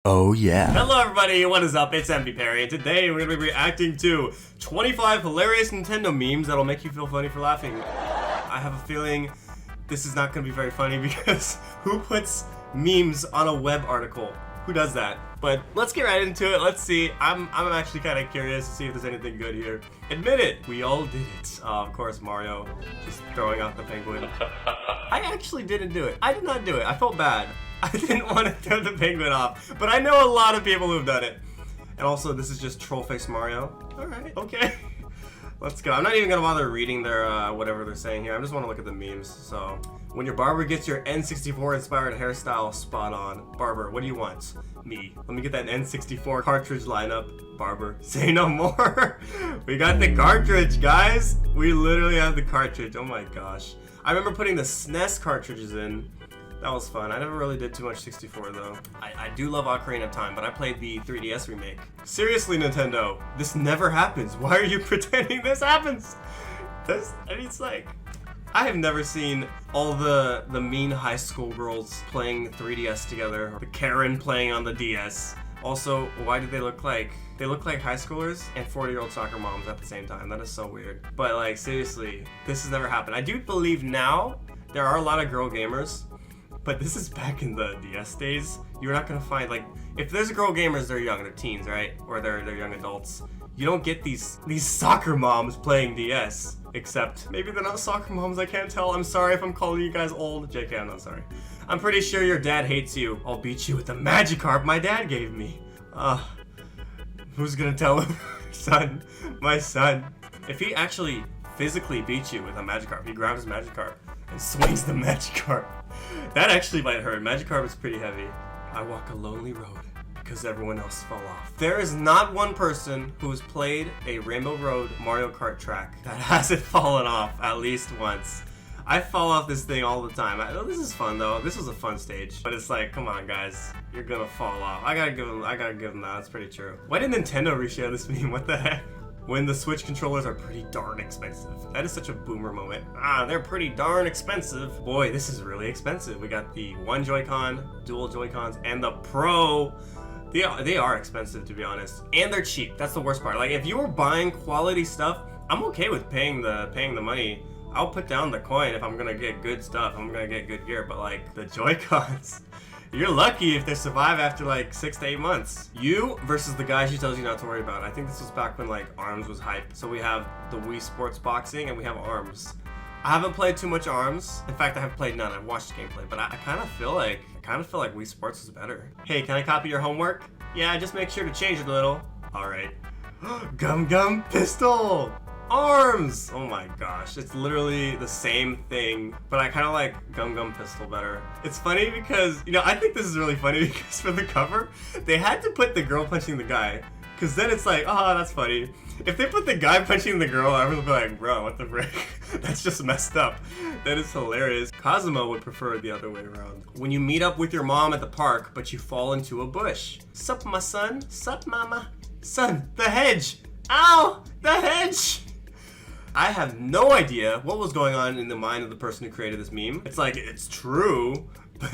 Oh yeah. Hello everybody, what is up? It's MVPerry, and today we're going to be reacting to 25 hilarious Nintendo memes that'll make you feel funny for laughing. I have a feeling this is not going to be very funny because who puts memes on a web article? Who does that? But let's get right into it. Let's see. I'm actually kind of curious to see if there's anything good here. Admit it, we all did it. Of course, Mario just throwing out the penguin. I actually didn't do it. I did not do it. I felt bad. I didn't want to throw the penguin off, but I know a lot of people who've done it. And also, this is just Trollface Mario. Alright, okay. Let's go. I'm not even gonna bother reading their, whatever they're saying here. I just want to look at the memes. So, when your barber gets your N64 inspired hairstyle spot on. Barber, what do you want? Me. Let me get that N64 cartridge lineup. Barber, say no more. We got the cartridge, guys. We literally have the cartridge. Oh my gosh. I remember putting the SNES cartridges in. That was fun. I never really did too much 64 though. I do love Ocarina of Time, but I played the 3DS remake. Seriously, Nintendo, this never happens. Why are you pretending this happens? It's like, I have never seen all the mean high school girls playing 3DS together. The Karen playing on the DS. Also, why do they look like high schoolers and 40-year-old soccer moms at the same time? That is so weird. But like, seriously, this has never happened. I do believe now there are a lot of girl gamers, but this is back in the DS days. You're not gonna find, like, if there's girl gamers, they're young, they're teens, right? Or they're young adults. You don't get these soccer moms playing DS. Except, maybe they're not soccer moms, I can't tell. I'm sorry if I'm calling you guys old. JK, I'm not sorry. I'm pretty sure your dad hates you. I'll beat you with the Magikarp my dad gave me. Who's gonna tell him? Son, my son. If he actually physically beats you with a Magikarp, he grabs his Magikarp and swings the Magikarp. That actually might hurt. Magikarp is pretty heavy. I walk a lonely road because everyone else fell off. There is not one person who's played a Rainbow Road Mario Kart track that hasn't fallen off at least once. I fall off this thing all the time. This is fun though. This was a fun stage. But it's like, come on guys, you're gonna fall off. I gotta give them that. That's pretty true. Why did Nintendo reshare this meme? What the heck? When the Switch controllers are pretty darn expensive. That is such a boomer moment. They're pretty darn expensive. Boy, this is really expensive. We got the one Joy-Con, dual Joy-Cons, and the Pro. They are expensive, to be honest. And they're cheap. That's the worst part. Like, if you were buying quality stuff, I'm okay with paying the money. I'll put down the coin if I'm gonna get good stuff. I'm gonna get good gear, but like, the Joy-Cons, you're lucky if they survive after like 6 to 8 months. You versus the guy she tells you not to worry about. I think this was back when like ARMS was hype. So we have the Wii Sports Boxing and we have ARMS. I haven't played too much ARMS. In fact, I haven't played none. I've watched gameplay, but I kind of feel like Wii Sports is better. Hey, can I copy your homework? Yeah, just make sure to change it a little. All right. Gum Gum Pistol. ARMS! Oh my gosh, it's literally the same thing, but I kind of like Gum Gum Pistol better. It's funny because, you know, I think this is really funny because for the cover, they had to put the girl punching the guy, because then it's like, oh, that's funny. If they put the guy punching the girl, I would be like, bro, what the frick? That's just messed up. That is hilarious. Cosmo would prefer it the other way around. When you meet up with your mom at the park, but you fall into a bush. Sup, my son? Sup, mama? Son, the hedge! Ow! The hedge! I have no idea what was going on in the mind of the person who created this meme. It's like, it's true, but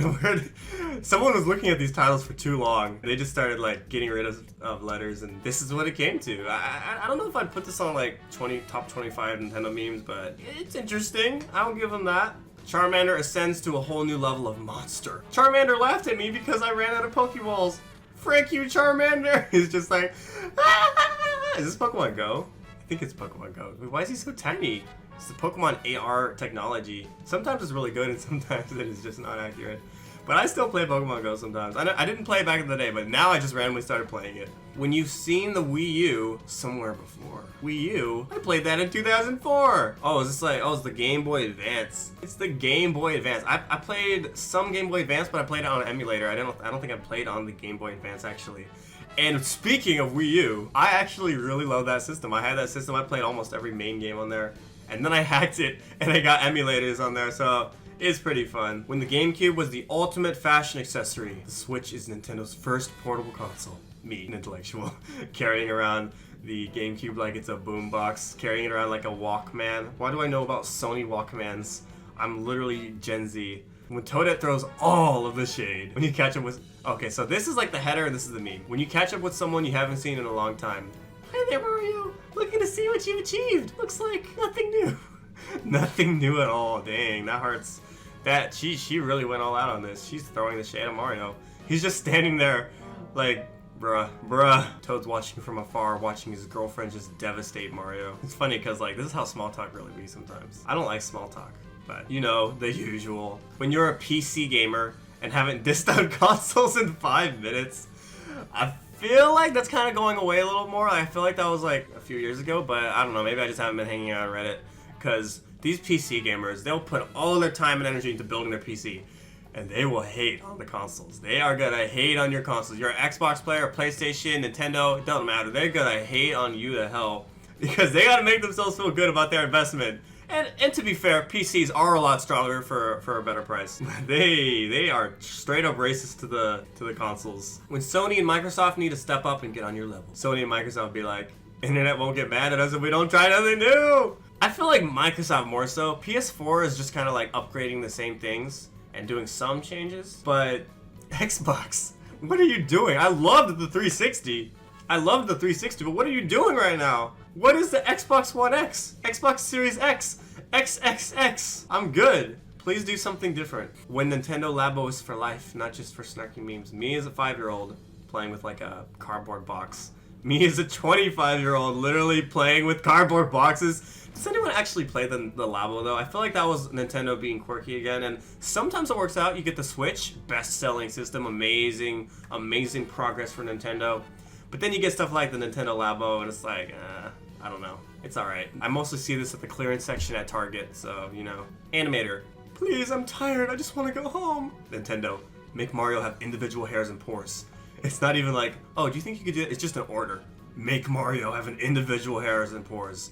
someone was looking at these titles for too long. They just started like getting rid of letters, and this is what it came to. I don't know if I'd put this on like top 25 Nintendo memes, but it's interesting. I'll give them that. Charmander ascends to a whole new level of monster. Charmander laughed at me because I ran out of Pokeballs. Frick you, Charmander! He's just like, is this Pokemon Go? I think it's Pokemon Go. Why is he so tiny? It's the Pokemon AR technology. Sometimes it's really good and sometimes it is just not accurate. But I still play Pokemon Go sometimes. I didn't play it back in the day, but now I just randomly started playing it. When you've seen the Wii U somewhere before. Wii U? I played that in 2004. Oh, is this like, oh, it's the Game Boy Advance. It's the Game Boy Advance. I played some Game Boy Advance, but I played it on an emulator. I don't think I played on the Game Boy Advance actually. And speaking of Wii U, I actually really love that system. I had that system, I played almost every main game on there. And then I hacked it, and I got emulators on there, so it's pretty fun. When the GameCube was the ultimate fashion accessory, the Switch is Nintendo's first portable console. Me, an intellectual, carrying around the GameCube like it's a boombox, carrying it around like a Walkman. Why do I know about Sony Walkmans? I'm literally Gen Z. When Toadette throws all of the shade. When you catch up with... Okay, so this is like the header and this is the meme. When you catch up with someone you haven't seen in a long time. Hey there, Mario. Looking to see what you've achieved. Looks like nothing new. Nothing new at all. Dang, that hurts. That she really went all out on this. She's throwing the shade at Mario. He's just standing there like, bruh. Toad's watching from afar, watching his girlfriend just devastate Mario. It's funny because like this is how small talk really be sometimes. I don't like small talk, but you know, the usual. When you're a PC gamer and haven't dissed out consoles in 5 minutes, I feel like that's kind of going away a little more. I feel like that was like a few years ago, but I don't know, maybe I just haven't been hanging out on Reddit. Because these PC gamers, they'll put all of their time and energy into building their PC. And they will hate on the consoles. They are gonna hate on your consoles. You're an Xbox player, PlayStation, Nintendo, it doesn't matter. They're gonna hate on you to hell. Because they gotta make themselves feel good about their investment. And to be fair, PCs are a lot stronger for a better price. They are straight up racist to the consoles. When Sony and Microsoft need to step up and get on your level, Sony and Microsoft be like, internet won't get mad at us if we don't try nothing new. I feel like Microsoft more so. PS4 is just kind of like upgrading the same things and doing some changes. But Xbox, what are you doing? I loved the 360. I loved the 360, but what are you doing right now? What is the Xbox One X? Xbox Series X? XXX? I'm good. Please do something different. When Nintendo Labo is for life, not just for snarky memes. Me as a 5-year-old playing with like a cardboard box. Me as a 25-year-old literally playing with cardboard boxes. Does anyone actually play the Labo though? I feel like that was Nintendo being quirky again, and sometimes it works out. You get the Switch, best-selling system, amazing progress for Nintendo. But then you get stuff like the Nintendo Labo, and it's like, I don't know. It's alright. I mostly see this at the clearance section at Target, so, you know. Animator, please, I'm tired, I just want to go home. Nintendo, make Mario have individual hairs and pores. It's not even like, oh, do you think you could do it? It's just an order. Make Mario have an individual hairs and pores.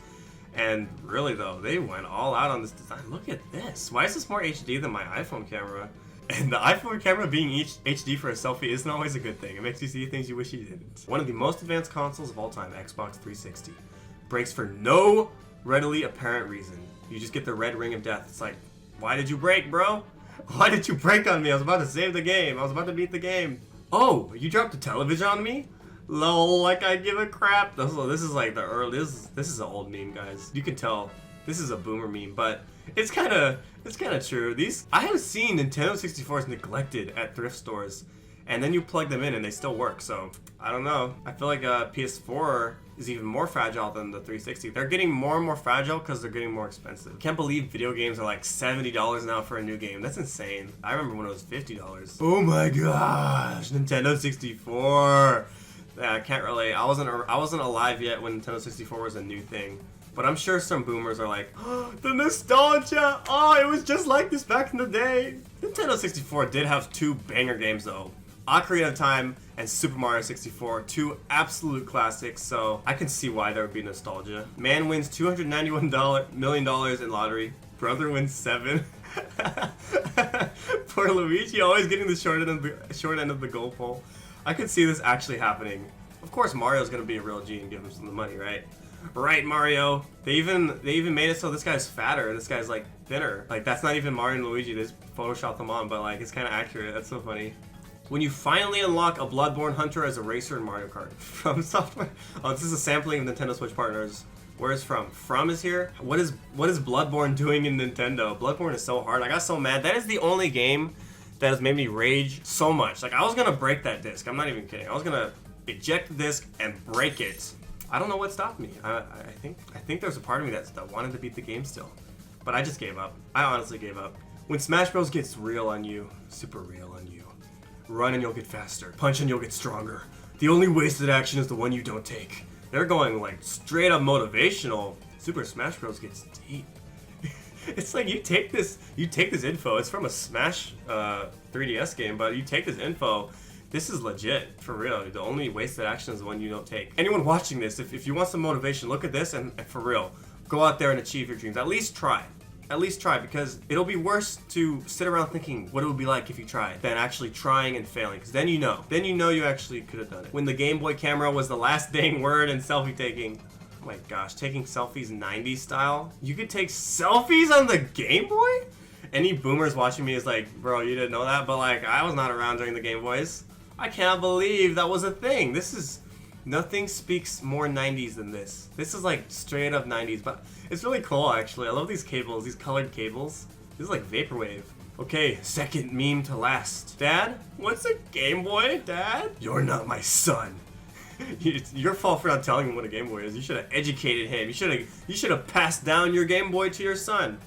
And really though, they went all out on this design. Look at this. Why is this more HD than my iPhone camera? And the iPhone camera being HD for a selfie isn't always a good thing. It makes you see things you wish you didn't. One of the most advanced consoles of all time, Xbox 360. Breaks for no readily apparent reason. You just get the red ring of death. It's like, why did you break, bro? Why did you break on me? I was about to save the game. I was about to beat the game. Oh, you dropped the television on me? Lol, like I give a crap. This is like the early, this is an old meme, guys. You can tell this is a boomer meme, but it's kind of true. I have seen Nintendo 64s neglected at thrift stores, and then you plug them in and they still work. So I don't know. I feel like PS4 is even more fragile than the 360. They're getting more and more fragile because they're getting more expensive. Can't believe video games are like $70 now for a new game. That's insane. I remember when it was $50. Oh my gosh, Nintendo 64. Yeah, I can't relate. I wasn't alive yet when Nintendo 64 was a new thing. But I'm sure some boomers are like, oh, the nostalgia! Oh, it was just like this back in the day. Nintendo 64 did have 2 banger games though. Ocarina of Time and Super Mario 64, 2 absolute classics, so I can see why there would be nostalgia. Man wins $291 million in lottery. Brother wins 7. Poor Luigi, always getting the short end of the goal pole. I could see this actually happening. Of course, Mario's gonna be a real G and give him some of the money, right? Right, Mario. They even made it so this guy's fatter and this guy's like thinner. Like that's not even Mario and Luigi. They just photoshopped them on, but like it's kind of accurate. That's so funny. When you finally unlock a Bloodborne Hunter as a racer in Mario Kart from software. Oh, this is a sampling of Nintendo Switch partners. Where is from? From is here. What is Bloodborne doing in Nintendo? Bloodborne is so hard. I got so mad. That is the only game that has made me rage so much. Like I was gonna break that disc. I'm not even kidding. I was gonna eject the disc and break it. I don't know what stopped me. I think there's a part of me that wanted to beat the game still, but I just gave up. I honestly gave up. When Smash Bros gets real on you, super real on you, run and you'll get faster. Punch and you'll get stronger. The only wasted action is the one you don't take. They're going like straight up motivational. Super Smash Bros gets deep. It's like you take this info. It's from a Smash 3DS game, but you take this info. This is legit, for real. The only wasted action is the one you don't take. Anyone watching this, if you want some motivation, look at this and for real, go out there and achieve your dreams. At least try. At least try, because it'll be worse to sit around thinking what it would be like if you tried than actually trying and failing, because then you know. Then you know you actually could have done it. When the Game Boy camera was the last dang word in selfie taking. Oh my gosh, taking selfies 90s style? You could take selfies on the Game Boy? any boomers watching me is like, bro, you didn't know that? But like, I was not around during the Game Boys. I can't believe that was a thing. This is, nothing speaks more 90s than this. This is like straight up 90s, but it's really cool actually. I love these cables, these colored cables. This is like vaporwave. Okay, second meme to last. Dad, what's a Game Boy? Dad? You're not my son. It's your fault for not telling him what a Game Boy is. You should have educated him. You should have passed down your Game Boy to your son.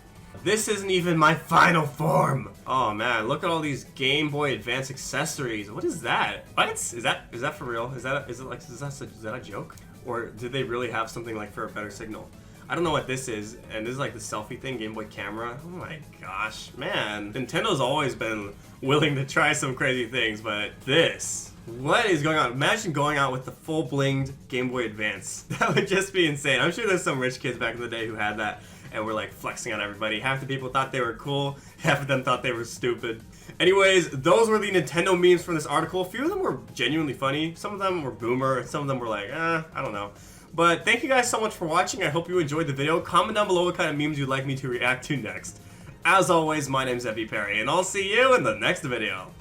This isn't even my final form. Oh man, look at all these Game Boy Advance accessories. What is that? What? Is that for real? Is that a joke? Or did they really have something like for a better signal? I don't know what this is, and this is like the selfie thing, Game Boy camera. Oh my gosh, man. Nintendo's always been willing to try some crazy things, but this, what is going on? Imagine going out with the full blinged Game Boy Advance. That would just be insane. I'm sure there's some rich kids back in the day who had that and were like flexing on everybody. Half the people thought they were cool, half of them thought they were stupid. Anyways, those were the Nintendo memes from this article. A few of them were genuinely funny. Some of them were boomer, some of them were like, I don't know. But thank you guys so much for watching. I hope you enjoyed the video. Comment down below what kind of memes you'd like me to react to next. As always, my name's MVPerry, and I'll see you in the next video. "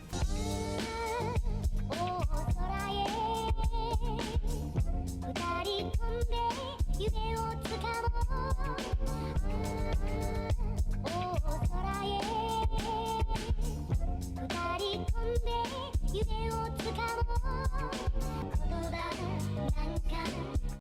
夢をつかもう」